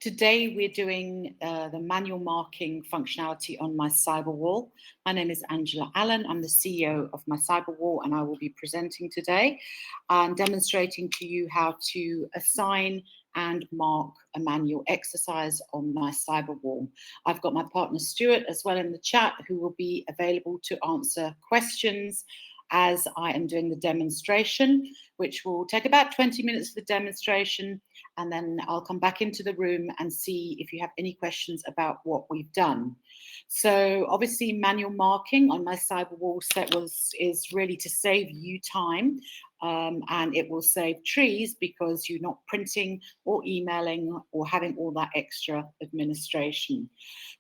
Today we're doing the manual marking functionality on my Cyberwall. My name is Angela Allen. I'm the CEO of my Cyberwall, and I will be presenting today and demonstrating to you how to assign and mark a manual exercise on my Cyberwall. I've got my partner Stuart as well in the chat, who will be available to answer questions as I am doing the demonstration, which will take about 20 minutes for the demonstration, and then I'll come back into the room and see if you have any questions about what we've done. So obviously manual marking on my Cyberwall is really to save you time, and it will save trees because you're not printing or emailing or having all that extra administration.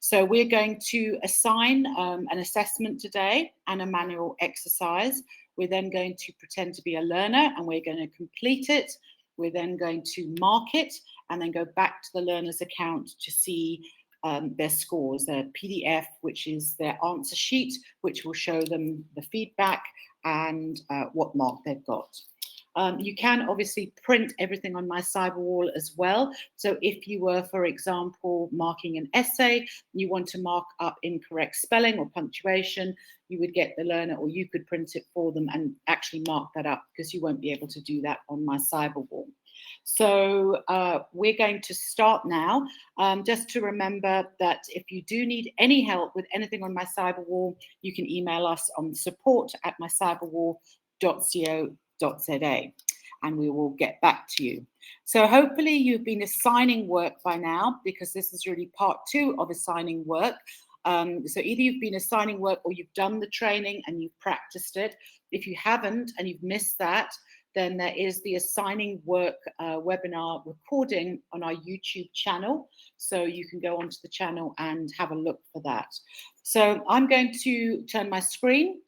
So we're going to assign an assessment today and a manual exercise. We're then going to pretend to be a learner and we're going to complete it. We're then going to mark it and then go back to the learner's account to see their scores, their PDF, which is their answer sheet, which will show them the feedback and what mark they've got. You can obviously print everything on my Cyberwall as well. So if you were, for example, marking an essay, you want to mark up incorrect spelling or punctuation, you would get the learner, or you could print it for them and actually mark that up, because you won't be able to do that on my Cyberwall. So we're going to start now. Just to remember that if you do need any help with anything on my Cyberwall, you can email us on support@mycyberwall.co.za and we will get back to you. So hopefully you've been assigning work by now, because this is really part 2 of assigning work. So either you've been assigning work or you've done the training and you've practiced it. If you haven't and you've missed that, then there is the assigning work webinar recording on our YouTube channel. So you can go onto the channel and have a look for that. So I'm going to turn my screen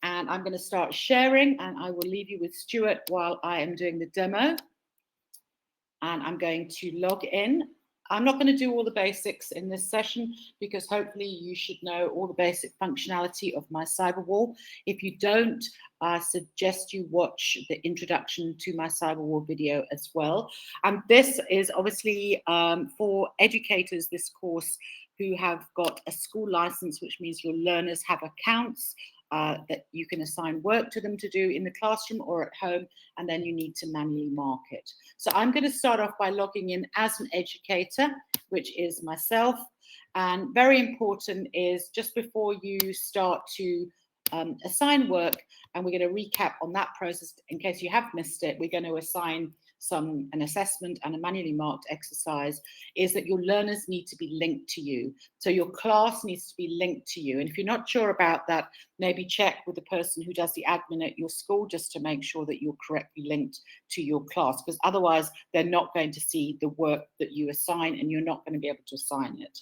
and I'm going to start sharing, and I will leave you with Stuart while I am doing the demo. And I'm going to log in. I'm not going to do all the basics in this session, because hopefully you should know all the basic functionality of my Cyberwall. If you don't, I suggest you watch the introduction to my Cyberwall video as well. And this is obviously for educators, this course, who have got a school license, which means your learners have accounts that you can assign work to them to do in the classroom or at home, and then you need to manually mark it. So I'm going to start off by logging in as an educator, which is myself. And very important is, just before you start to assign work, and we're going to recap on that process in case you have missed it, we're going to assign an assessment and a manually marked exercise, is that your learners need to be linked to you. So your class needs to be linked to you. And if you're not sure about that, maybe check with the person who does the admin at your school, just to make sure that you're correctly linked to your class, because otherwise they're not going to see the work that you assign and you're not going to be able to assign it.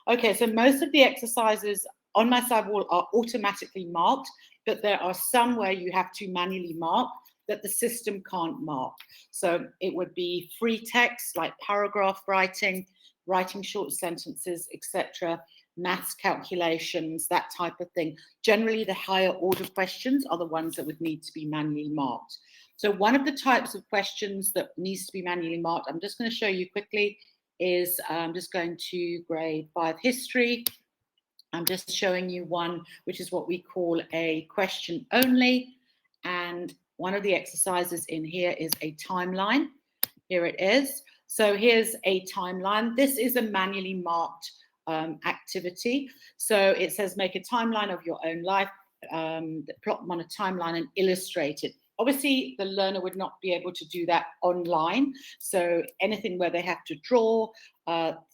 Okay, so most of the exercises on my Cyberwall are automatically marked, but there are some where you have to manually mark that the system can't mark. So it would be free text like paragraph writing, writing short sentences, etc., maths calculations, that type of thing. Generally, the higher order questions are the ones that would need to be manually marked. So one of the types of questions that needs to be manually marked, I'm just going to show you quickly, is I'm just going to grade 5 history. I'm just showing you one, which is what we call a question only. And one of the exercises in here is a timeline. Here it is. So here's a timeline. This is a manually marked activity. So it says make a timeline of your own life, plot them on a timeline and illustrate it. Obviously, the learner would not be able to do that online. So anything where they have to draw,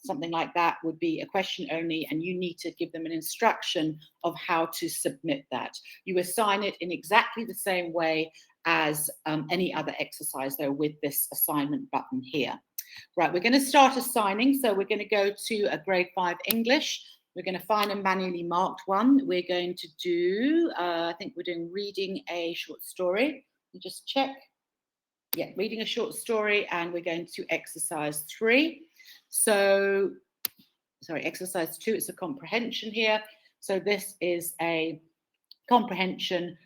something like that, would be a question only, and you need to give them an instruction of how to submit that. You assign it in exactly the same way as any other exercise, though, with this assignment button here. Right, we're going to start assigning. So we're going to go to a grade 5 English. We're going to find a manually marked one. We're going to do, I think we're doing reading a short story. You just check. Yeah, reading a short story, and we're going to exercise 3. So, sorry, exercise 2, it's a comprehension here. So this is a comprehension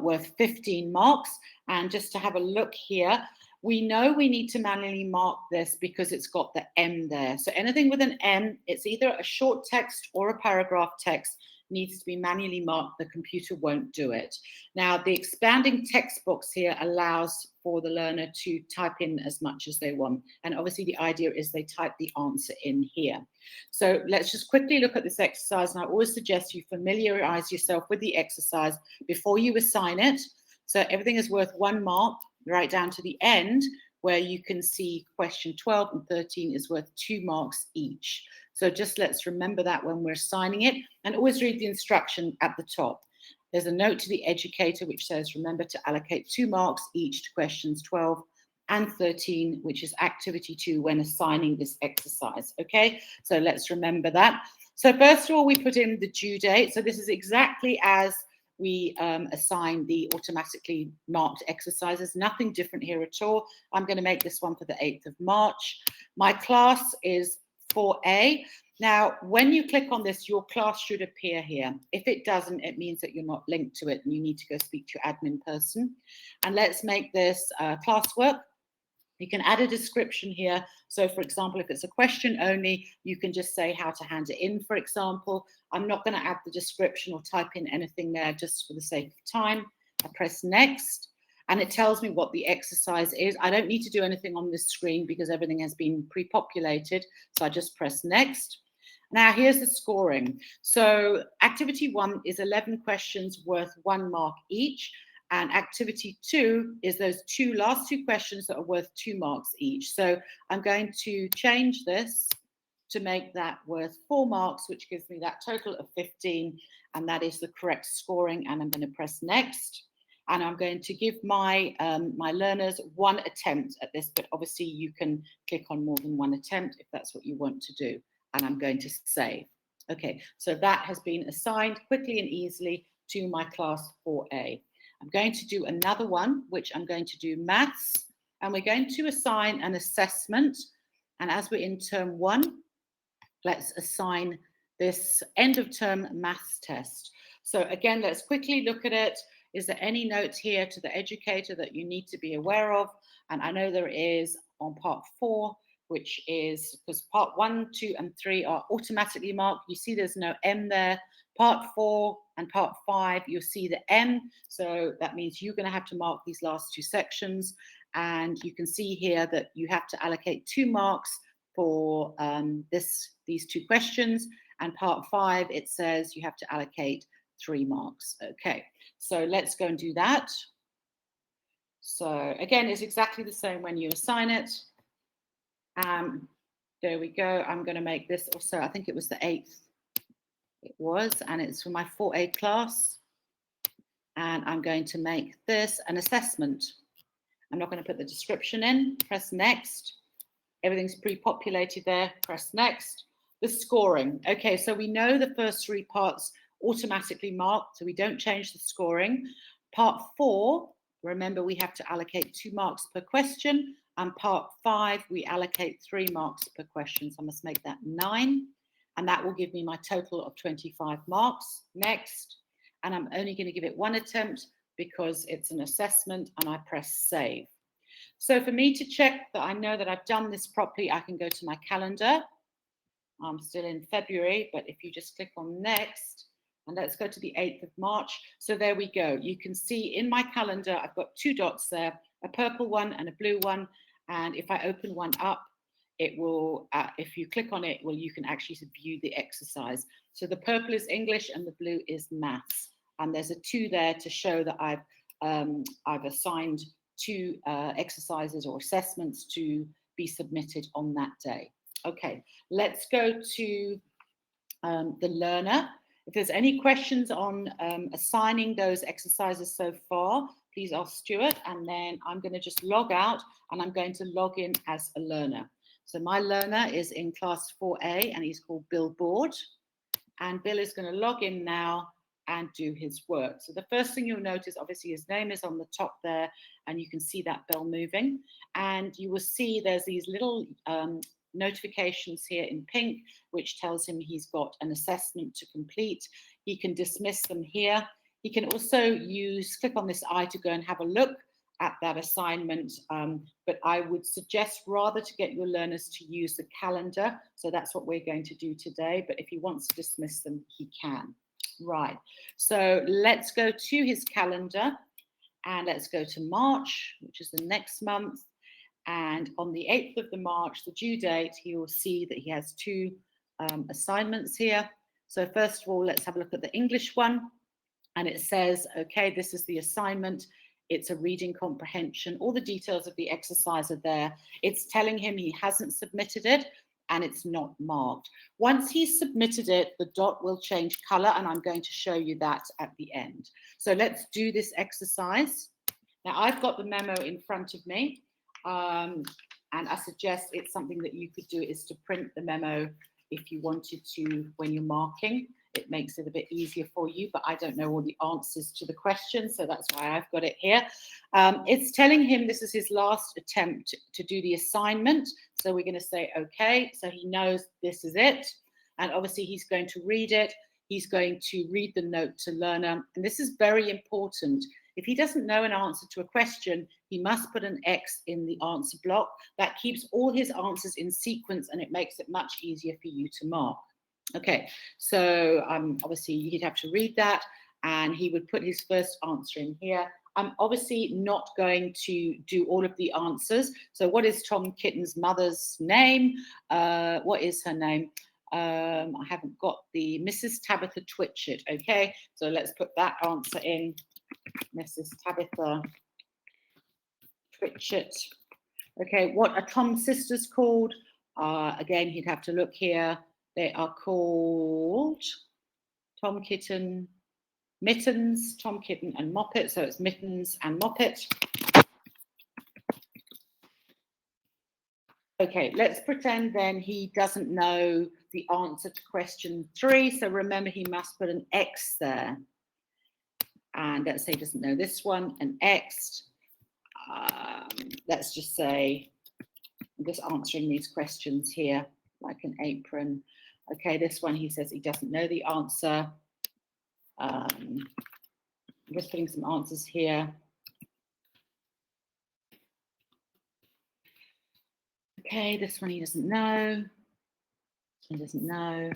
worth 15 marks. And just to have a look here, We know we need to manually mark this because it's got the M there. So anything with an M, it's either a short text or a paragraph text, needs to be manually marked. The computer won't do it. Now, the expanding text box here allows for the learner to type in as much as they want. And obviously the idea is they type the answer in here. So let's just quickly look at this exercise. And I always suggest you familiarize yourself with the exercise before you assign it. So everything is worth 1 mark, right down to the end, where you can see question 12 and 13 is worth 2 marks each. So just let's remember that when we're assigning it, and always read the instruction at the top. There's a note to the educator which says, remember to allocate 2 marks each to questions 12 and 13, which is activity 2 when assigning this exercise. Okay, so let's remember that. So first of all, we put in the due date. So this is exactly as we assign the automatically marked exercises. Nothing different here at all. I'm going to make this one for the 8th of March. My class is 4A. Now, when you click on this, your class should appear here. If it doesn't, it means that you're not linked to it and you need to go speak to your admin person. And let's make this classwork. You can add a description here. So for example, if it's a question only, you can just say how to hand it in, for example. I'm not going to add the description or type in anything there just for the sake of time. I press next and it tells me what the exercise is. I don't need to do anything on this screen because everything has been pre-populated. So I just press next. Now here's the scoring. So activity 1 is 11 questions worth 1 mark each. And activity 2 is those last two questions that are worth 2 marks each. So I'm going to change this to make that worth 4 marks, which gives me that total of 15. And that is the correct scoring. And I'm going to press next. And I'm going to give my, my learners 1 attempt at this, but obviously you can click on more than 1 attempt if that's what you want to do. And I'm going to save. Okay, so that has been assigned quickly and easily to my class 4A. I'm going to do another one, which I'm going to do maths, and we're going to assign an assessment. And as we're in term 1, let's assign this end of term maths test. So again, let's quickly look at it. Is there any notes here to the educator that you need to be aware of? And I know there is on part 4, which is because part 1, 2, and 3 are automatically marked. You see there's no M there. Part 4 and part 5, you'll see the M. So that means you're going to have to mark these last 2 sections. And you can see here that you have to allocate 2 marks for these 2 questions. And part 5, it says you have to allocate 3 marks. Okay, so let's go and do that. So again, it's exactly the same when you assign it. There we go. I'm going to make this also, I think it was the 8th. It was, and it's for my 4A class. And I'm going to make this an assessment. I'm not going to put the description in. Press next. Everything's pre-populated there. Press next. The scoring. Okay, so we know the first 3 parts automatically marked, so we don't change the scoring. Part 4, remember we have to allocate 2 marks per question. And part 5, we allocate 3 marks per question. So I must make that 9. And that will give me my total of 25 marks. Next. And I'm only going to give it 1 attempt because it's an assessment, and I press save. So for me to check that I know that I've done this properly, I can go to my calendar. I'm still in February, but if you just click on next, and let's go to the 8th of March. So there we go. You can see in my calendar, I've got 2 dots there, a purple one and a blue one. And if I open one up, it will, if you click on it, well, you can actually view the exercise. So the purple is English and the blue is maths. And there's a 2 there to show that I've assigned 2 exercises or assessments to be submitted on that day. Okay, let's go to the learner. If there's any questions on assigning those exercises so far, please ask Stuart, and then I'm going to just log out and I'm going to log in as a learner. So my learner is in class 4A and he's called Bill Board. And Bill is going to log in now and do his work. So the first thing you'll notice, obviously his name is on the top there and you can see that bell moving. And you will see there's these little notifications here in pink, which tells him he's got an assessment to complete. He can dismiss them here. He can also click on this eye to go and have a look at that assignment, but I would suggest rather to get your learners to use the calendar. So that's what we're going to do today, but if he wants to dismiss them, he can. Right, so let's go to his calendar and let's go to March, which is the next month. And on the 8th of the March, the due date, he will see that he has two assignments here. So first of all, let's have a look at the English one. And it says, okay, this is the assignment. It's a reading comprehension. All the details of the exercise are there. It's telling him he hasn't submitted it and it's not marked. Once he's submitted it, the dot will change color, and I'm going to show you that at the end. So let's do this exercise. Now I've got the memo in front of me, and I suggest it's something that you could do is to print the memo if you wanted to when you're marking. It makes it a bit easier for you, but I don't know all the answers to the questions, so that's why I've got it here. It's telling him this is his last attempt to do the assignment, so we're going to say okay, so he knows this is it, and obviously he's going to read it. He's going to read the note to learner, and this is very important. If he doesn't know an answer to a question, he must put an X in the answer block. That keeps all his answers in sequence, and it makes it much easier for you to mark. Okay, so obviously he'd have to read that, and he would put his first answer in here. I'm obviously not going to do all of the answers. So what is Tom Kitten's mother's name? What is her name? I haven't got the Mrs. Tabitha Twitchett. Okay, so let's put that answer in. Mrs. Tabitha Twitchett. Okay, what are Tom's sisters called? Again, he'd have to look here. They are called Tom Kitten, Mittens, Tom Kitten and Moppet. So it's Mittens and Moppet. Okay, let's pretend then he doesn't know the answer to question 3. So remember, he must put an X there. And let's say he doesn't know this one, an X. Let's just say, I'm just answering these questions here, like an apron. Okay, this one, he says he doesn't know the answer. I'm just putting some answers here. Okay, this one he doesn't know. He doesn't know.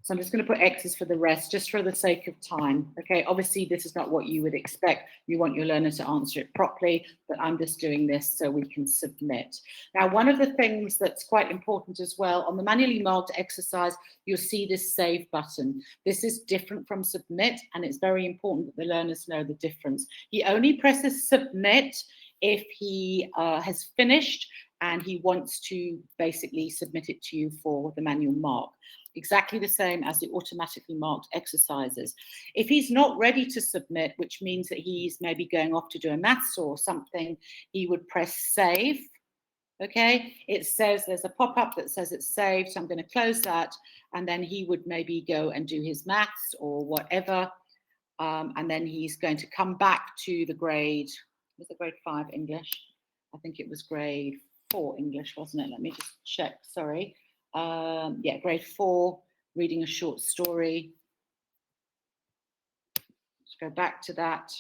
So I'm just going to put X's for the rest, just for the sake of time. Okay, obviously this is not what you would expect. You want your learner to answer it properly, but I'm just doing this so we can submit. Now, one of the things that's quite important as well, on the manually marked exercise, you'll see this save button. This is different from submit, and it's very important that the learners know the difference. He only presses submit if he has finished and he wants to basically submit it to you for the manual mark. Exactly the same as the automatically marked exercises. If he's not ready to submit, which means that he's maybe going off to do a maths or something, he would press save. Okay, it says there's a pop-up that says it's saved, so I'm going to close that, and then he would maybe go and do his maths or whatever, and then he's going to come back to the grade. Was it grade 5 English? I think it was grade 4 English, wasn't it? Let me just check, sorry. Yeah, grade 4, reading a short story. Let's go back to that.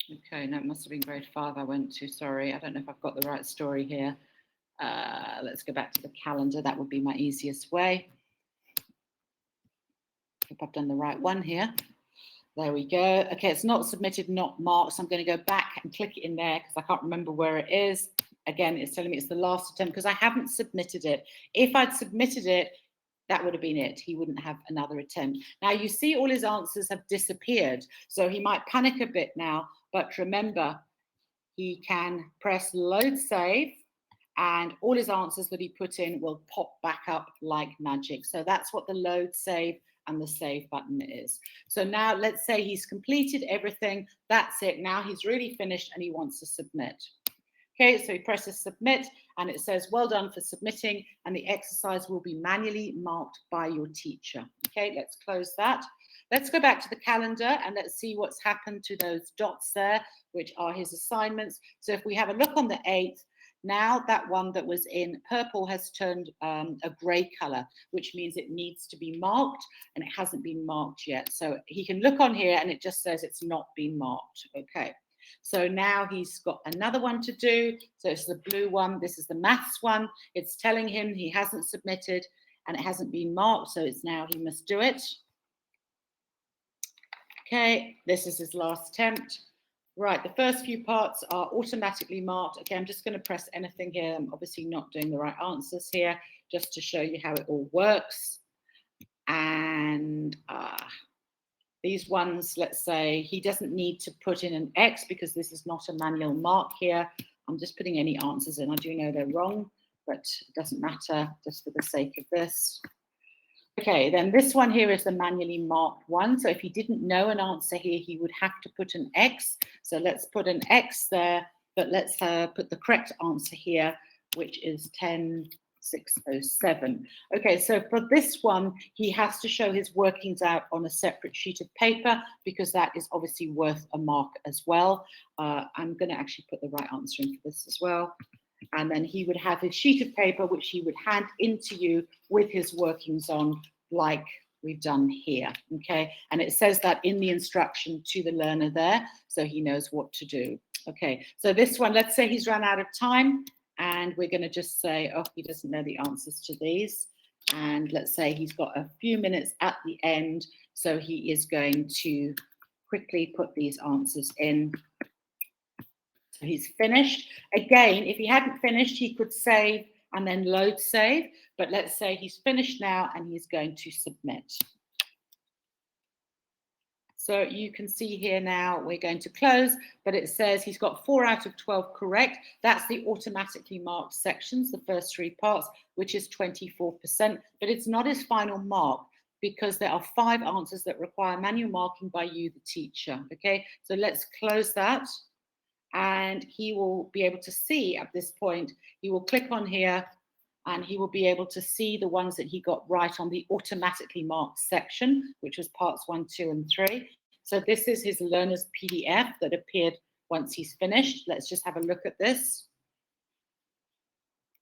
Okay, no, it must have been grade 5 I went to, sorry. I don't know if I've got the right story here. Let's go back to the calendar. That would be my easiest way. If I've done the right one here. There we go. Okay, it's not submitted, not marked. So I'm going to go back and click it in there because I can't remember where it is. Again, it's telling me it's the last attempt because I haven't submitted it. If I'd submitted it, that would have been it. He wouldn't have another attempt. Now you see all his answers have disappeared. So he might panic a bit now, but remember, he can press load save and all his answers that he put in will pop back up like magic. So that's what the load save and the save button is. So now let's say he's completed everything. That's it. Now he's really finished and he wants to submit. Okay, so he presses submit and it says, well done for submitting, and the exercise will be manually marked by your teacher. Okay, let's close that. Let's go back to the calendar and let's see what's happened to those dots there, which are his assignments. So if we have a look on the 8th, Now that one that was in purple has turned a grey colour, which means it needs to be marked, and it hasn't been marked yet. So he can look on here and it just says it's not been marked. Okay. So now he's got another one to do. So it's the blue one. This is the maths one. It's telling him he hasn't submitted and it hasn't been marked. So it's now he must do it. Okay, this is his last attempt. Right, the first few parts are automatically marked. Okay, I'm just going to press anything here. I'm obviously not doing the right answers here, just to show you how it all works. And these ones, let's say he doesn't need to put in an X because this is not a manual mark here. I'm just putting any answers in. I do know they're wrong, but it doesn't matter, just for the sake of this. Okay, then this one here is the manually marked one. So if he didn't know an answer here, he would have to put an X. So let's put an X there, but let's put the correct answer here, which is 10607. Okay, so for this one, he has to show his workings out on a separate sheet of paper because that is obviously worth a mark as well. I'm going to actually put the right answer in for this as well. And then he would have his sheet of paper, which he would hand into you with his workings on, like we've done here, okay? And it says that in the instruction to the learner there, so he knows what to do. Okay, so this one, let's say he's run out of time, and we're gonna just say, oh, he doesn't know the answers to these. And let's say he's got a few minutes at the end, so he is going to quickly put these answers in. So he's finished. Again, if he hadn't finished, he could save and then load save. But let's say he's finished now and he's going to submit. So you can see here now, we're going to close, but it says he's got 4 out of 12 correct. That's the automatically marked sections, the first 3 parts, which is 24%. But it's not his final mark because there are 5 answers that require manual marking by you, the teacher. Okay, so let's close that. And he will be able to see at this point, he will click on here and he will be able to see the ones that he got right on the automatically marked section, which was parts 1, 2, and 3. So this is his learner's PDF that appeared once he's finished. Let's just have a look at this.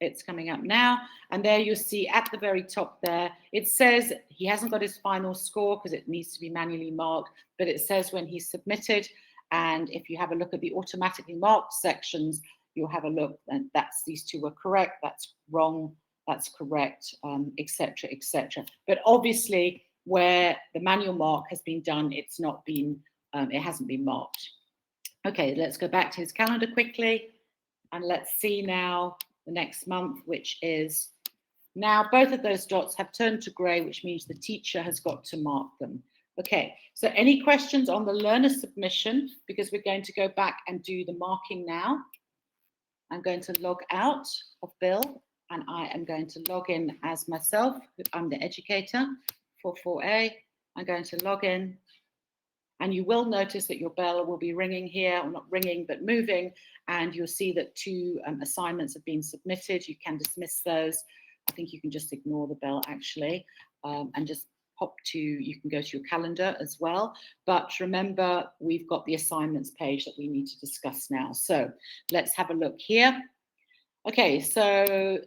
It's coming up now. And there you'll see at the very top there, it says he hasn't got his final score because it needs to be manually marked, but it says when he's submitted. And if you have a look at the automatically marked sections, you'll have a look, and that's these 2 were correct, that's wrong, that's correct, etc., etc. But obviously, where the manual mark has been done, it's not been, it hasn't been marked. Okay, let's go back to his calendar quickly, and let's see now the next month, which is now both of those dots have turned to grey, which means the teacher has got to mark them. Okay, so any questions on the learner submission, because we're going to go back and do the marking now. I'm going to log out of Bill and I am going to log in as myself. I'm the educator for 4A. I'm going to log in and you will notice that your bell will be ringing here, or not ringing, but moving, and you'll see that 2 assignments have been submitted. You can dismiss those. I think you can just ignore the bell actually and just hop to, you can go to your calendar as well. But remember, we've got the assignments page that we need to discuss now. So let's have a look here. Okay, so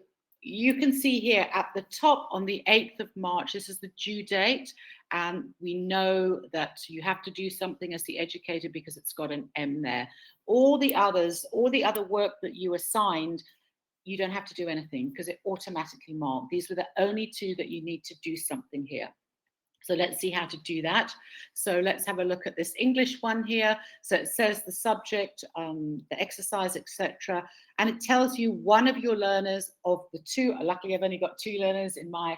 you can see here at the top on the 8th of March, this is the due date. And we know that you have to do something as the educator because it's got an M there. All the other work that you assigned, you don't have to do anything because it automatically marked. These were the only 2 that you need to do something here. So let's see how to do that. So let's have a look at this English one here. So it says the subject, the exercise, etc. And it tells you one of your learners of the 2. Luckily, I've only got 2 learners in my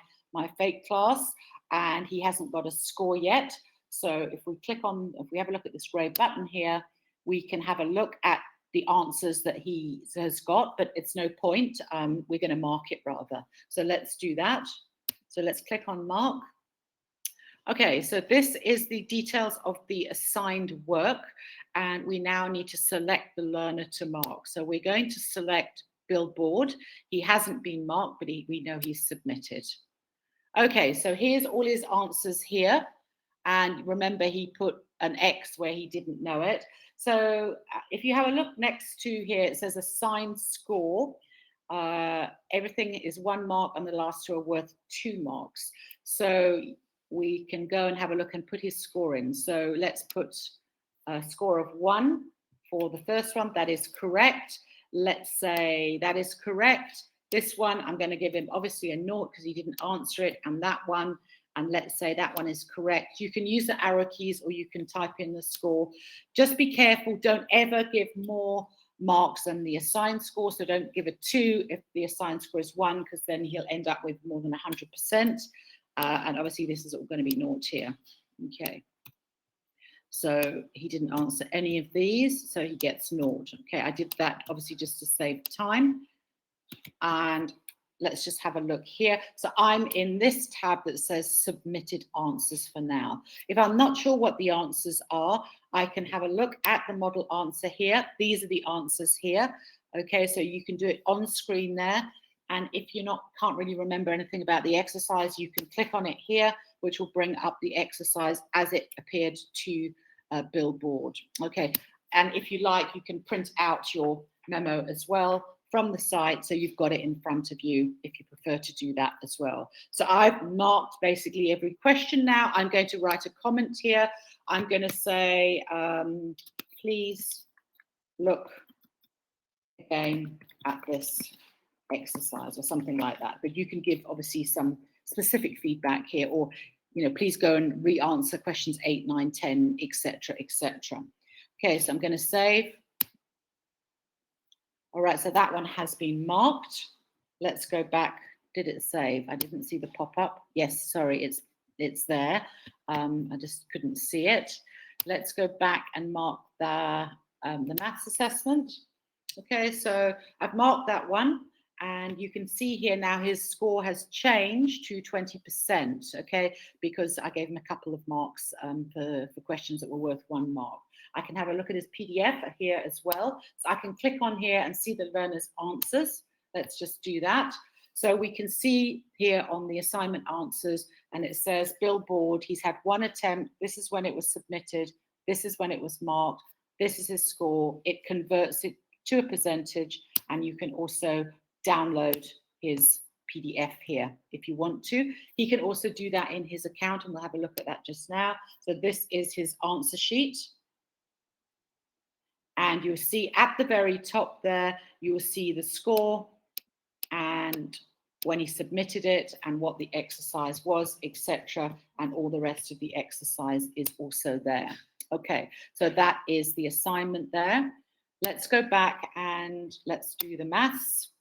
fake class, and he hasn't got a score yet. So if we click on, if we have a look at this grey button here, we can have a look at the answers that he has got, but it's no point. We're going to mark it rather. So let's do that. So let's click on mark. Okay, so this is the details of the assigned work, and we now need to select the learner to mark. So we're going to select Billboard. He hasn't been marked, but we know he's submitted. Okay, so here's all his answers here. And remember, he put an X where he didn't know it. So if you have a look next to here, it says assigned score. Everything is 1 mark and the last 2 are worth 2 marks. So we can go and have a look and put his score in. So let's put a score of 1 for the first one. That is correct. Let's say that is correct. This one, I'm going to give him obviously a 0 because he didn't answer it, and that one, and let's say that one is correct. You can use the arrow keys or you can type in the score. Just be careful, don't ever give more marks than the assigned score, so don't give a 2 if the assigned score is 1, because then he'll end up with more than 100%, and obviously this is all going to be 0 here. Okay, so he didn't answer any of these, so he gets 0. Okay, I did that obviously just to save time. And let's just have a look here. So I'm in this tab that says submitted answers for now. If I'm not sure what the answers are, I can have a look at the model answer here. These are the answers here. Okay, so you can do it on screen there. And if you're can't really remember anything about the exercise, you can click on it here, which will bring up the exercise as it appeared to Billboard. Okay, and if you like, you can print out your memo as well from the site, so you've got it in front of you if you prefer to do that as well. So I've marked basically every question now. I'm going to write a comment here. I'm going to say, please look again at this exercise or something like that. But you can give obviously some specific feedback here, or please go and re-answer questions 8, 9, 10, etc., etc. Okay, so I'm going to save. All right, so that one has been marked. Let's go back. Did it save? I didn't see the pop-up. Yes, sorry, it's there. I just couldn't see it. Let's go back and mark the maths assessment. Okay, so I've marked that one, and you can see here now his score has changed to 20%, okay, because I gave him a couple of marks for questions that were worth 1 mark. I can have a look at his PDF here as well. So I can click on here and see the learner's answers. Let's just do that. So we can see here on the assignment answers, and it says Billboard, he's had 1 attempt. This is when it was submitted. This is when it was marked. This is his score. It converts it to a percentage, and you can also download his PDF here if you want to. He can also do that in his account, and we'll have a look at that just now. So this is his answer sheet. And you'll see at the very top there, you will see the score and when he submitted it and what the exercise was, etc. And all the rest of the exercise is also there. Okay, so that is the assignment there. Let's go back and let's do the maths.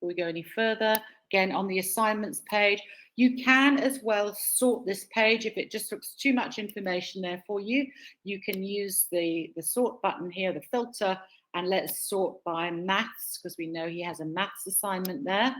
Before we go any further, again, on the assignments page, you can as well sort this page. If it just looks too much information there for you, you can use the sort button here, the filter, and let's sort by maths, because we know he has a maths assignment there.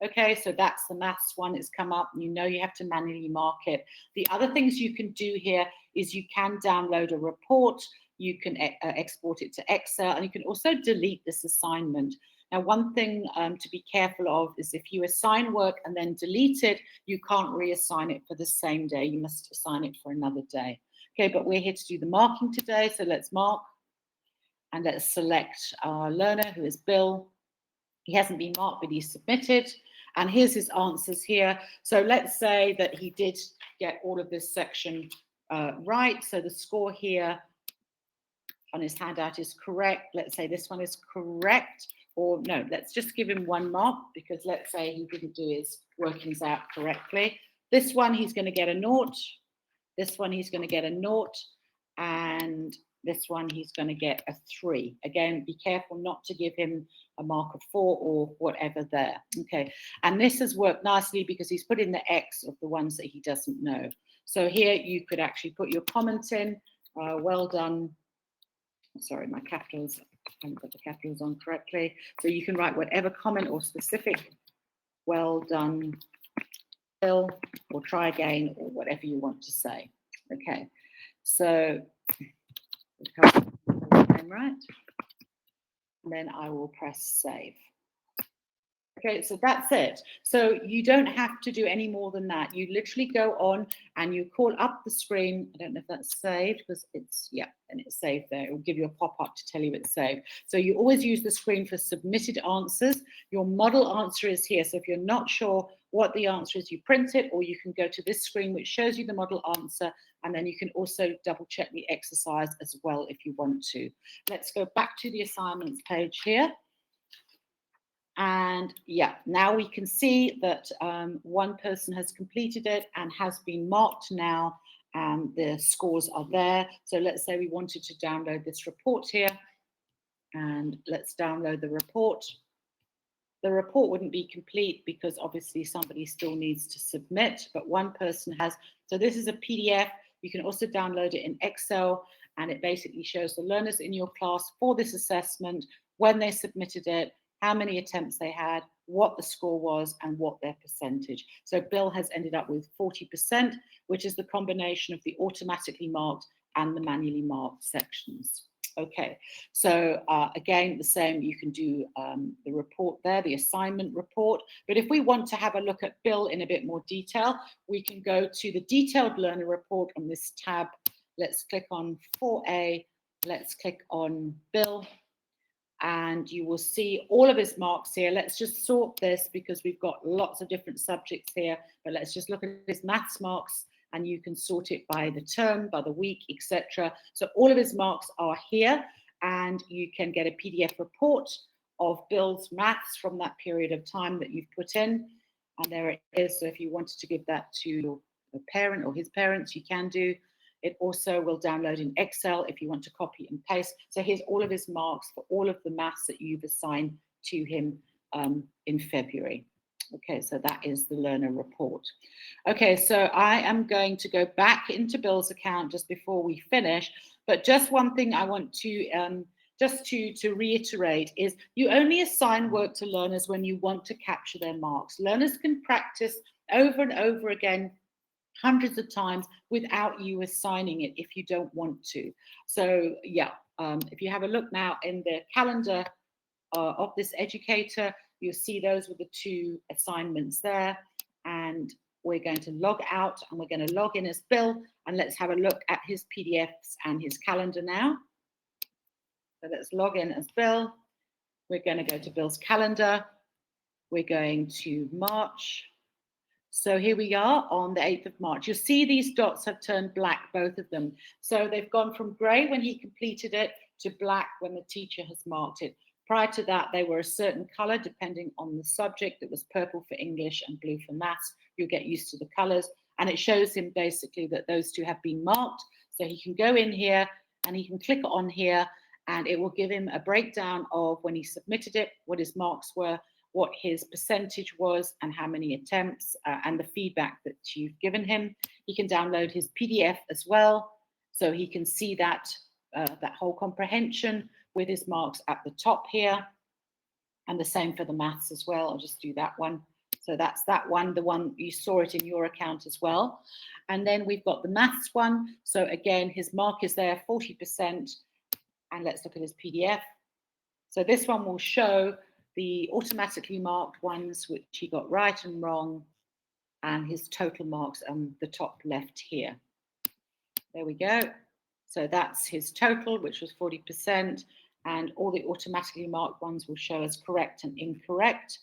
Okay, so that's the maths one. It's come up. You know you have to manually mark it. The other things you can do here is you can download a report, you can export it to Excel, and you can also delete this assignment. Now, one thing to be careful of is if you assign work and then delete it, you can't reassign it for the same day. You must assign it for another day. Okay, but we're here to do the marking today, so let's mark. And let's select our learner, who is Bill. He hasn't been marked, but he's submitted. And here's his answers here. So let's say that he did get all of this section right. So the score here on his handout is correct. Let's say this one is correct. Or no, let's just give him 1 mark, because let's say he didn't do his workings out correctly. This one, he's going to get a 0. This one, he's going to get a 0. And this one, he's going to get a 3. Again, be careful not to give him a mark of 4 or whatever there. Okay, and this has worked nicely because he's put in the X of the ones that he doesn't know. So here you could actually put your comment in. Well done. Sorry, my capitals, I haven't got the capitals on correctly. So you can write whatever comment or specific, well done, Bill, or try again, or whatever you want to say. Okay, so right, and then I will press save. Okay, so that's it. So you don't have to do any more than that. You literally go on and you call up the screen. I don't know if that's saved because it's, yeah, and it's saved there. It will give you a pop-up to tell you it's saved. So you always use the screen for submitted answers. Your model answer is here. So if you're not sure what the answer is, you print it, or you can go to this screen, which shows you the model answer. And then you can also double check the exercise as well if you want to. Let's go back to the assignments page here. And yeah, now we can see that one person has completed it and has been marked now, and the scores are there. So let's say we wanted to download this report here, and let's download the report. The report wouldn't be complete because obviously somebody still needs to submit, but one person has. So this is a PDF. You can also download it in Excel, and it basically shows the learners in your class for this assessment, when they submitted it, how many attempts they had, what the score was, and what their percentage. So Bill has ended up with 40%, which is the combination of the automatically marked and the manually marked sections. Okay, so again, the same, you can do the report there, the assignment report. But if we want to have a look at Bill in a bit more detail, we can go to the detailed learner report on this tab. Let's click on 4A, let's click on Bill, and you will see all of his marks here. Let's just sort this because we've got lots of different subjects here, but let's just look at his maths marks, and you can sort it by the term, by the week, etc. So all of his marks are here, and you can get a PDF report of Bill's maths from that period of time that you've put in, and there it is. So if you wanted to give that to your parent or his parents, you can do. It also will download in Excel if you want to copy and paste. So here's all of his marks for all of the maths that you've assigned to him in February. Okay, so that is the learner report. Okay, so I am going to go back into Bill's account just before we finish. But just one thing I want to just to reiterate is you only assign work to learners when you want to capture their marks. Learners can practice over and over again hundreds of times without you assigning it if you don't want to. So yeah, if you have a look now in the calendar of this educator, you'll see those were the two assignments there. And we're going to log out and we're going to log in as Bill, and let's have a look at his PDFs and his calendar now. So let's log in as Bill. We're going to go to Bill's calendar. We're going to March. So here we are on the 8th of March. You'll see these dots have turned black, both of them. So they've gone from grey when he completed it to black when the teacher has marked it. Prior to that, they were a certain colour depending on the subject. It was purple for English and blue for maths. You'll get used to the colours. And it shows him basically that those two have been marked. So he can go in here and he can click on here, and it will give him a breakdown of when he submitted it, what his marks were, what his percentage was, and how many attempts, and the feedback that you've given him. He can download his PDF as well, so he can see that, that whole comprehension with his marks at the top here, and the same for the maths as well. I'll just do that one. So that's that one, the one you saw it in your account as well. And then we've got the maths one. So again, his mark is there, 40%, and let's look at his PDF. So this one will show the automatically marked ones, which he got right and wrong, and his total marks on the top left here. There we go. So that's his total, which was 40%, and all the automatically marked ones will show as correct and incorrect,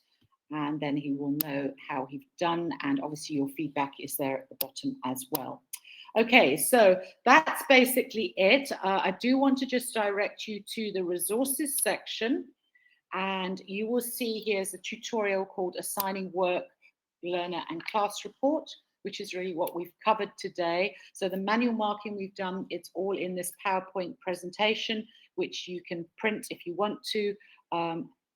and then he will know how he's done, and obviously your feedback is there at the bottom as well. Okay, so that's basically it. I do want to just direct you to the resources section, and you will see here's a tutorial called Assigning Work, Learner and Class Report, which is really what we've covered today. So the manual marking we've done, it's all in this PowerPoint presentation, which you can print if you want to.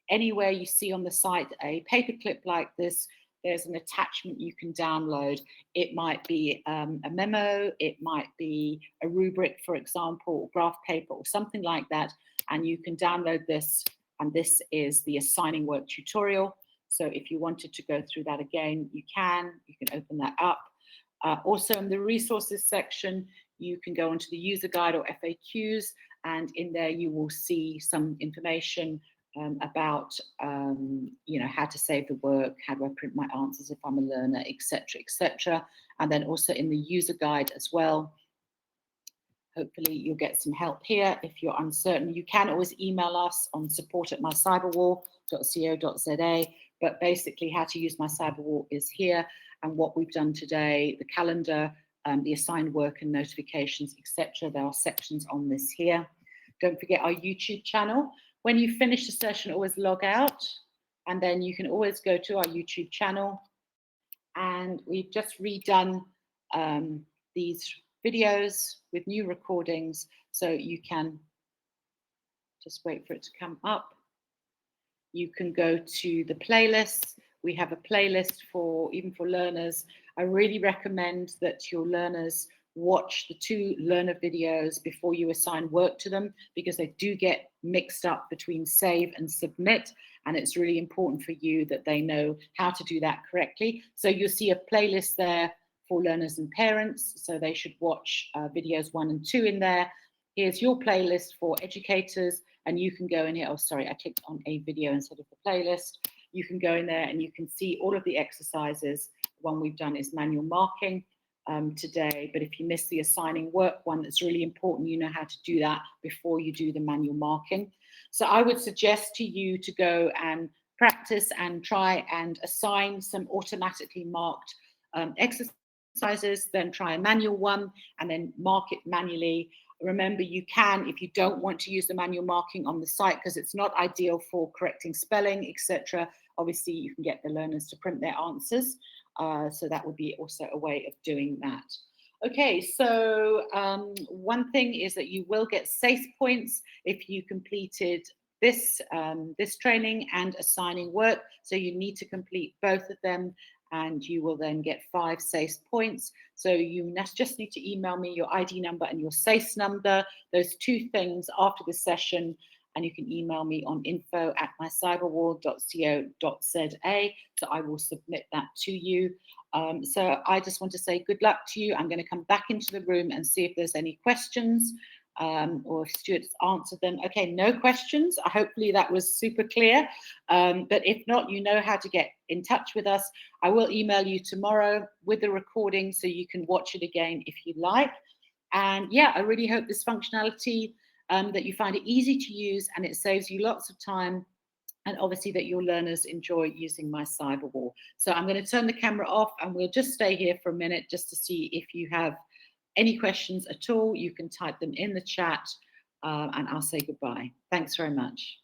Anywhere you see on the site a paperclip like this, there's an attachment you can download. It might be a memo, it might be a rubric, for example, or graph paper or something like that, and you can download this. And this is the assigning work tutorial. So if you wanted to go through that again, you can open that up. Also in the resources section, you can go onto the user guide or FAQs, and in there you will see some information about how to save the work, how do I print my answers if I'm a learner, etc., etc. And then also in the user guide as well. Hopefully you'll get some help here. If you're uncertain, you can always email us on support@mycyberwall.co.za. But basically how to use my Cyberwall is here. And what we've done today, the calendar, the assigned work and notifications, etc. There are sections on this here. Don't forget our YouTube channel. When you finish the session, always log out. And then you can always go to our YouTube channel. And we've just redone these videos with new recordings, so you can just wait for it to come up. You can go to the playlists. We have a playlist even for learners. I really recommend that your learners watch the 2 learner videos before you assign work to them, because they do get mixed up between save and submit. And it's really important for you that they know how to do that correctly. So you'll see a playlist there for learners and parents. So they should watch videos 1 and 2 in there. Here's your playlist for educators, and you can go in here. Oh, sorry, I clicked on a video instead of the playlist. You can go in there and you can see all of the exercises. One we've done is manual marking today, but if you miss the assigning work one, it's really important you know how to do that before you do the manual marking. So I would suggest to you to go and practice and try and assign some automatically marked exercises, then try a manual one and then mark it manually. Remember, you can, if you don't want to use the manual marking on the site because it's not ideal for correcting spelling, etc. Obviously, you can get the learners to print their answers. So that would be also a way of doing that. Okay, so one thing is that you will get SACE points if you completed this training and assigning work. So you need to complete both of them, and you will then get 5 SACE points. So you just need to email me your ID number and your SACE number, those 2 things after the session, and you can email me on info@mycyberwall.co.za. So I will submit that to you. So I just want to say good luck to you. I'm going to come back into the room and see if there's any questions or if Stuart's answered them. Okay, no questions. Hopefully that was super clear. But if not, you know how to get in touch with us. I will email you tomorrow with the recording so you can watch it again if you like. And yeah, I really hope this functionality that you find it easy to use and it saves you lots of time, and obviously that your learners enjoy using my Cyberwall. So I'm going to turn the camera off and we'll just stay here for a minute just to see if you have any questions at all. You can type them in the chat and I'll say goodbye. Thanks very much.